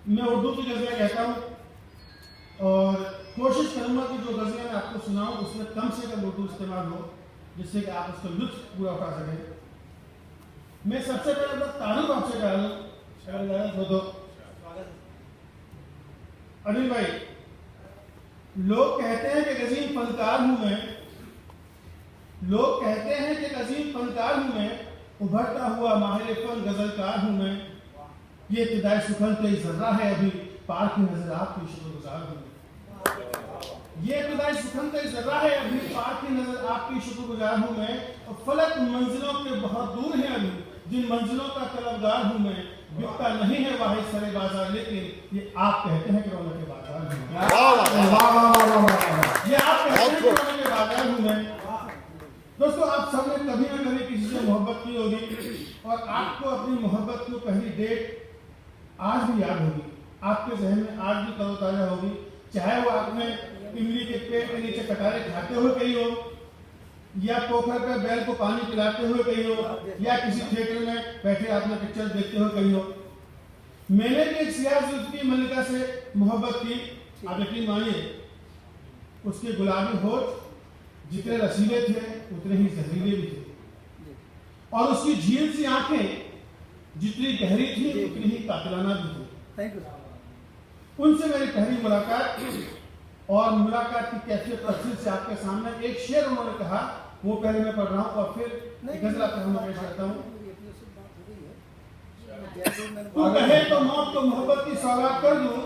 मैं उर्दू की गज़लें कहता हूँ और कोशिश करूँगा कि जो गज़लें मैं आपको सुनाऊँ उसमें कम से कम उर्दू इस्तेमाल हो, जिससे कि आप उसका लुत्फ़ पूरा उठा सकें। मैं सबसे पहले अपना तारुफ आपसे करा लूँ। तो अनिल भाई, लोग कहते हैं कि अजीम फनकार हूँ मैं, लोग कहते हैं कि अजीम फनकार हूँ मैं, उभरता हुआ माहिर फन गजलकार हूँ मैं। ये इब्तिदाई सुखन कई जर्रा है अभी, पार की नजर आपकी शुक्रगुजार हूँ। ये इब्तिदाई सुखन कई जर्रा है अभी, पार की नजर आपकी शुक्रगुजार हूँ मैं। और फलक उन मंजिलों के बहुत दूर है अभी, जिन मंजिलों का तलबगार हूँ मैं। बिकता नहीं है वाहिद सरे बाजार, लेकिन ये आप कहते हैं कि रौनक के बाजार हूँ। ये आप कहते हैं कि रौनक के बाजार हूँ मैं। दोस्तों, आप सबने कभी ना कभी किसी से मोहब्बत की होगी और आपको अपनी मोहब्बत की पहली डेट आज भी याद होगी, आपके जहन में आज भी तरोताजा होगी। चाहे वो आपने इमली के पेड़ के नीचे कटारे खाते हुए कही हो, या पोखर पर बैल को पानी पिलाते हुए कही हो, या किसी थिएटर में बैठे आपने पिक्चर देखते हुए कही हो। मैंने भी एक सियाह जुल्फी मल्लिका से मोहब्बत की। आप यकीन मानिए, उसके गुलाबी होठ जितने रसीले थे उतने ही जहरीले भी थे, और उसकी झील सी आंखें जितनी गहरी थी उतनी ही कातिलाना भी थी। उनसे मेरी पहली मुलाकात और मुलाकात की कैफियत तफसील से आपके सामने एक शेर उन्होंने कहा, वो पहले मैं पढ़ रहा हूँ और फिर गजल आपके सामने पेश करता हूँ। तू कहे तो मौत को मोहब्बत की सौगात कर दूं,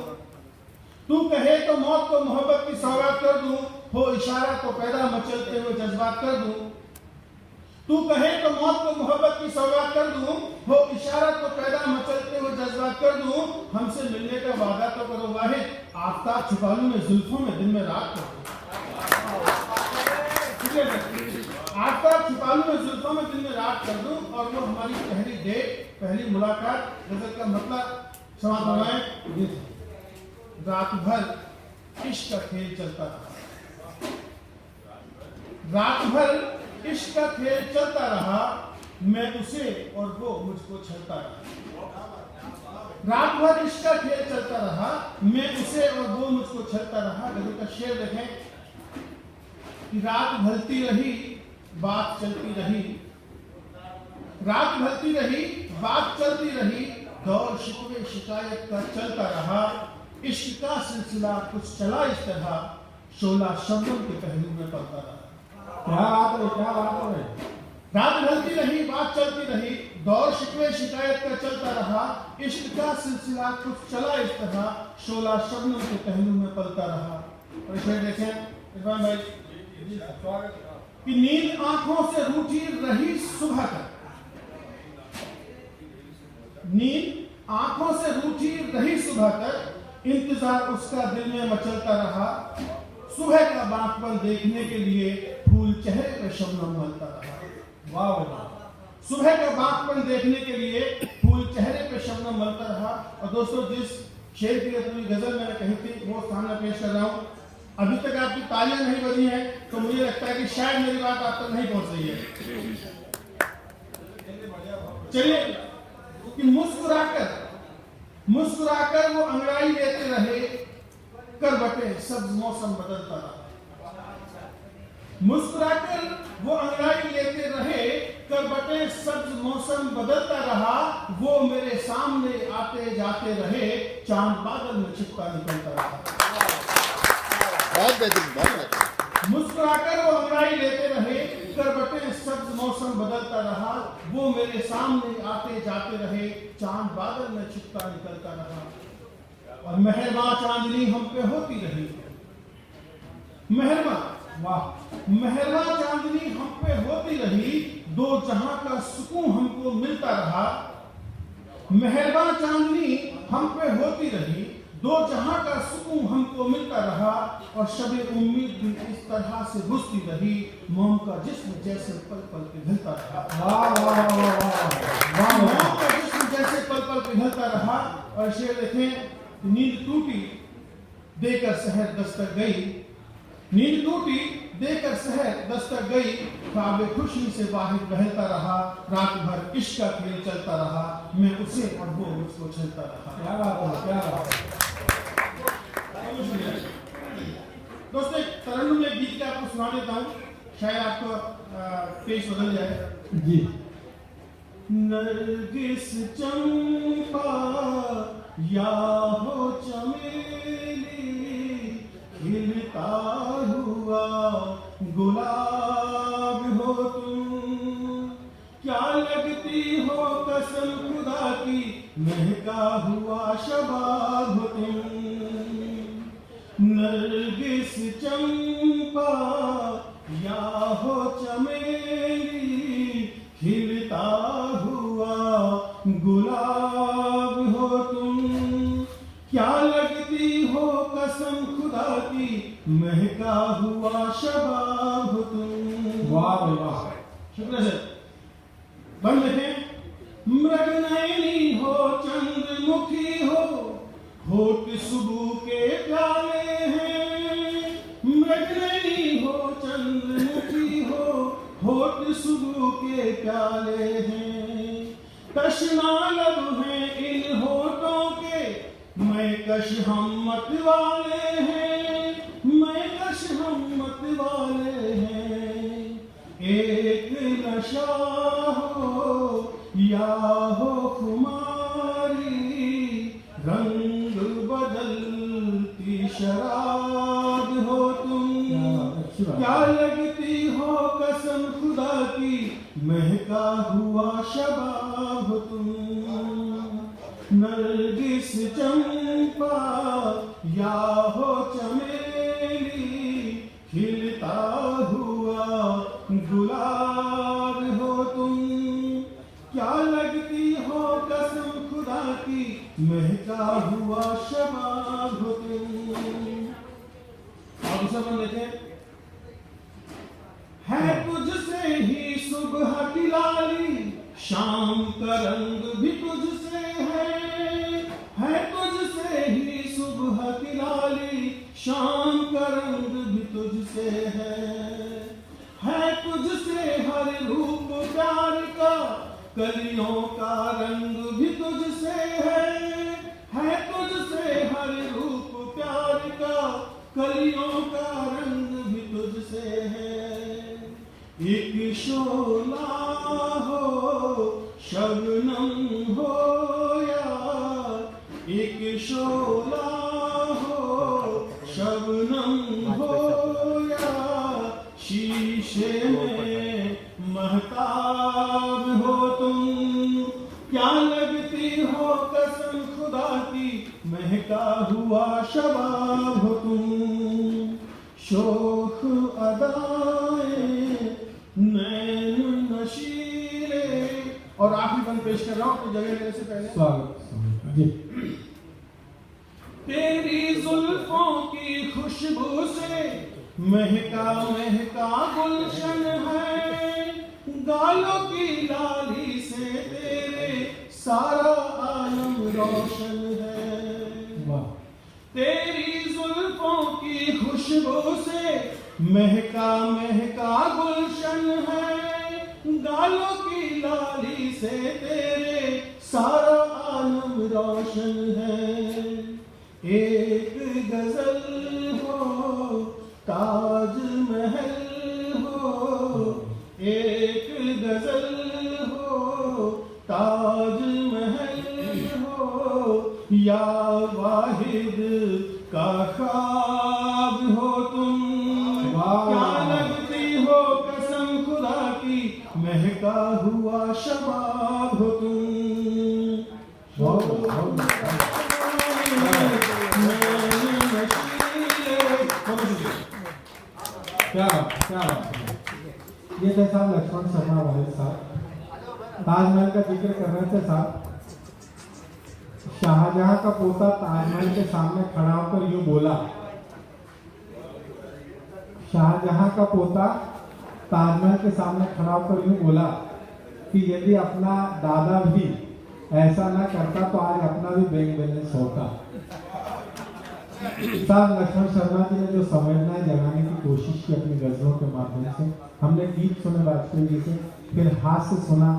तू कहे तो मौत को मोहब्बत की सौगात कर दूं, हो इशारा तो पैदा मचलते हुए जज्बात कर दूं। तू कहे तो मौत को मोहब्बत की सौगात कर दूं, हो इशारा तो पैदा मचलते हुए जज्बात कर दूं। हमसे मिलने का वादा तो करो वाहिद, आफताब छुपा लूं मैं जुल्फों में दिन में रात कर दूं। आफताब छुपा लूं मैं जुल्फों में दिन में रात कर दूं। और वो हमारी पहली डेट, पहली मुलाकात, गजल का मतलब समाप्त फरमाएं। रात भर इश्क का खेल चलता रहा, रात भर इश्क का खेल चलता रहा, मैं उसे और वो मुझको छलता रहा। रात भर इश्क का खेल चलता रहा, मैं उसे और वो मुझको छलता रहा। गजल का शेर देखें कि रात ढलती रही बात चलती रही, रात ढलती रही बात चलती रही, दौर शिकवे शिकायत का चलता रहा। इश्क का सिलसिला कुछ चला इस तरह, शोला शबनम के पहलू में पड़ता रहा। क्या बात है, क्या बात है। रात ढलती रही बात चलती रही, दौर शिकवे शिकायत का चलता रहा। इश्क का सिलसिला कुछ चला इस तरह, शोला शबनम के पहलू में पलता रहा। और शेर देखें इरफान भाई कि नींद आंखों से रूठी रही सुबह तक, नींद आंखों से रूठी रही सुबह तक, इंतजार उसका दिल में मचलता रहा। सुबह का बागपन देखने के लिए फूल चेहरे पे शबनम मलता रहा। वाह वाह, सुबह का बागपन देखने के लिए फूल चेहरे पे शबनम मलता रहा। और दोस्तों, जिस शेर की पूरी गजल मैंने कही थी वो सामने पेश कर रहा हूँ। अभी तक आपकी तालियां नहीं बजी हैं तो मुझे लगता है कि शायद मेरी बात आप तक नहीं पहुंच रही है। चलिए, कि मुस्कुराकर वो अंगड़ाई लेते रहे, करवटे सब्ज मौसम बदलता रहा। मुस्कुराकर वो अंगड़ाई लेते रहे, करवटे सब्ज मौसम बदलता रहा। वो मेरे सामने आते जाते रहे, चांद बादल में छिपता निकलता रहा। मुस्कुराकर वो अंगड़ाई लेते रहे, करवटे सब्ज मौसम बदलता रहा। वो मेरे सामने आते जाते रहे, चांद बादल में छिपता निकलता रहा। और मेहरबा चांदनी हम पे होती रही, मेहरबा वाह, मेहरबा चांदनी हम पे होती रही, दो जहां का सुकून हमको मिलता रहा। मेहरबा चांदनी हम पे होती रही, दो जहां का सुकून हमको मिलता रहा। और शबे उम्मीद भी इस तरह से बुझती रही, मोम का जिस्म जैसे पल पल पिघलता रहा। वाह वाह वाह, मोम का जिस्म जैसे पल पल पिघलता रहा। और शेर देखें, नींद टूटी देकर सहर दस्तक गई, नींद टूटी देकर सहर दस्तक गई, ख्वाब खुशी से वाहिद बहलता रहा। रात भर इश्क का खेल चलता रहा, मैं उसे और वो मुझको चलता रहा। क्या बात है, क्या बात है। सुना देता हूँ, शायद आपको पेश बदल जाए जी। नरगिस चंपा या हो चमेली, खिलता हुआ गुलाब हो तुम, क्या लगती हो कसम खुदा की, महका हुआ शबाब हो तुम। नरगिस चंपा या हो चमेली, खिलता हुआ गुलाब हो तुम, क्या लगती हो कसम खुदा की, महका हुआ शबाब हो तुम। वाह भाई वाह, शुक्रिया सर। बन देखें। मृग नयनी हो चंद्रमुखी हो, होठ सुबह के प्याले हैं। मृग नयनी हो चंद्रमुखी हो, होठ सुबह के प्याले हैं। तशना लब हैं इन होठों के, मैं कश हिम्मत वाले हैं, मैं कश हिम्मत वाले हैं। एक नशा हो या हो खुमारी, रंग बदलती शराब हो तुम, क्या लगती हो कसम खुदा की, महका हुआ शबाब हो तुम। नरगिस चंपा या हो चमेली, खिलता हुआ गुलाब हो तुम, क्या लगती हो कसम खुदा की, महका हुआ शबाब हो तुम। और दूसरा बन देखें। है तुझसे ही सुबह की लाली, शाम का रंग भी तुझसे है तुझसे ही सुबह की लाली, शाम का रंग भी तुझसे है तुझसे हर रूप प्यार का, कलियों का रंग भी तुझसे है तुझसे हर रूप प्यार का, कलियों का रंग भी तुझसे है। एक शोला हो शबनम हो या, एक शोला हो शबनम हो या, शीशे में महताब हो तुम, क्या लगती हो कसम खुदा की, महका हुआ शबाब हो तुम। शोख अदाए नैन नशीले। और आखिरी बंद पेश कर रहा हूं अपनी जगह लेने से पहले। स्वागत जी। तेरी जुल्फों की खुशबू से महका महका गुलशन है, गालों की लाली से तेरे सारा आलम रोशन है। वाह। तेरी जुल्फों की खुशबू से महका महका गुलशन है, गालों की लाली से तेरे सारा आलम रोशन है। एक गजल हो ताज महल हो, एक गजल हो ताज महल हो, या वाहिद का ख्वाब हो तुम, क्या लगती हो कसम खुदा की, महका हुआ शबाब हो तुम। क्या ये थे साहब लक्ष्मण शर्मा वाले साहब, ताजमहल का जिक्र कर रहे थे साहब। शाहजहां का पोता ताजमहल के सामने खड़ा होकर यूं बोला, शाहजहां का पोता ताजमहल के सामने खड़ा होकर यूं बोला कि यदि अपना दादा भी ऐसा ना करता तो आज अपना भी बैंक बैलेंस होता। साहब लक्ष्मण शर्मा जी ने जो संवेदनाएं जगाने की कोशिश की अपनी गजलों के माध्यम से, हमने गीत सुने वाजपेयी जी से, फिर हास्य सुना,